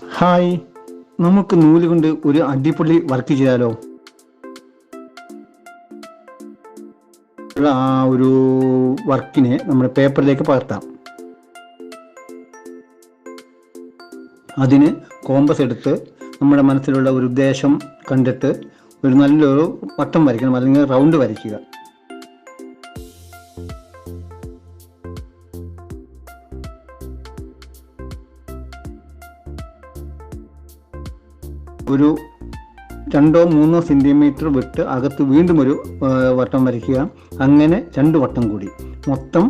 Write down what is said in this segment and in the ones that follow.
Hi, നമുക്ക് നൂല് കൊണ്ട് ഒരു അടിപൊളി വർക്ക് ചെയ്താലോ? ആ ഒരു വർക്കിനെ നമ്മുടെ പേപ്പറിലേക്ക് പകർത്താം. അതിന് കോമ്പസ് എടുത്ത് നമ്മുടെ മനസ്സിലുള്ള ഒരു ഉദ്ദേശം കണ്ടിട്ട് ഒരു നല്ലൊരു വട്ടം വരയ്ക്കണം, അല്ലെങ്കിൽ റൗണ്ട് വരയ്ക്കുക. ഒരു 2-3 സെൻറ്റിമീറ്റർ വിട്ട് അകത്ത് വീണ്ടും ഒരു വട്ടം വരയ്ക്കുക. അങ്ങനെ 2 വട്ടം കൂടി, മൊത്തം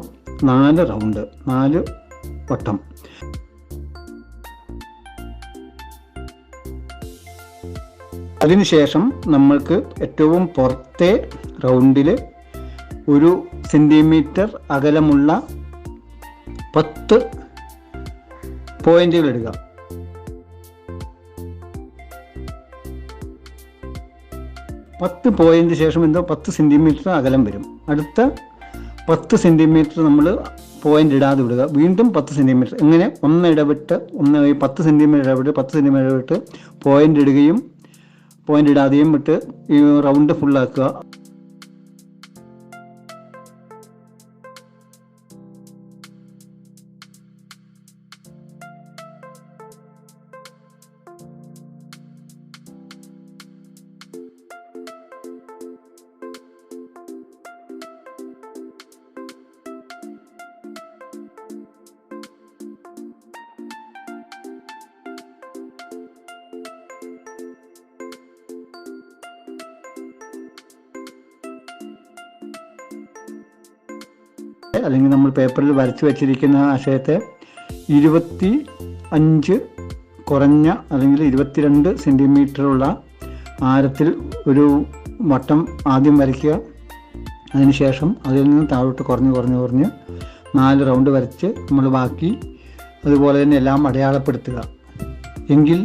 4 റൗണ്ട്, 4 വട്ടം. അതിനുശേഷം നമ്മൾക്ക് ഏറ്റവും പുറത്തെ റൗണ്ടിൽ 1 സെൻറ്റിമീറ്റർ അകലമുള്ള 10 പോയിന്റുകൾ ഇടുക. 10 പോയിന്റ് ശേഷം 10 സെൻറ്റിമീറ്റർ അകലം വരും. അടുത്ത 10 സെൻറ്റിമീറ്റർ നമ്മൾ പോയിന്റ് ഇടാതെ വിടുക. വീണ്ടും 10 സെൻറ്റിമീറ്റർ, ഇങ്ങനെ 10 സെൻറ്റിമീറ്റർ ഇടവിട്ട് 10 സെൻറ്റിമീറ്റർ ഇടവിട്ട് പോയിന്റ് ഇടുകയും പോയിന്റ് ഇടാതെയും വിട്ട് ഈ റൗണ്ട് ഫുള്ളാക്കുക. അല്ലെങ്കിൽ നമ്മൾ പേപ്പറിൽ വരച്ച് വെച്ചിരിക്കുന്ന ആശയത്തെ 25 കുറഞ്ഞ അല്ലെങ്കിൽ 22 സെൻറ്റിമീറ്ററുള്ള ആരത്തിൽ ഒരു വട്ടം ആദ്യം വരയ്ക്കുക. അതിനുശേഷം അതിൽ നിന്ന് താഴോട്ട് കുറഞ്ഞ് 4 റൗണ്ട് വരച്ച് നമ്മൾ ബാക്കി അതുപോലെ തന്നെ എല്ലാം അടയാളപ്പെടുത്തുക. എങ്കിൽ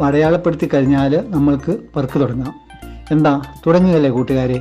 അടയാളപ്പെടുത്തി കഴിഞ്ഞാൽ നമ്മൾക്ക് വർക്ക് തുടങ്ങാം. എന്താ, തുടങ്ങുകയല്ലേ കൂട്ടുകാരെ?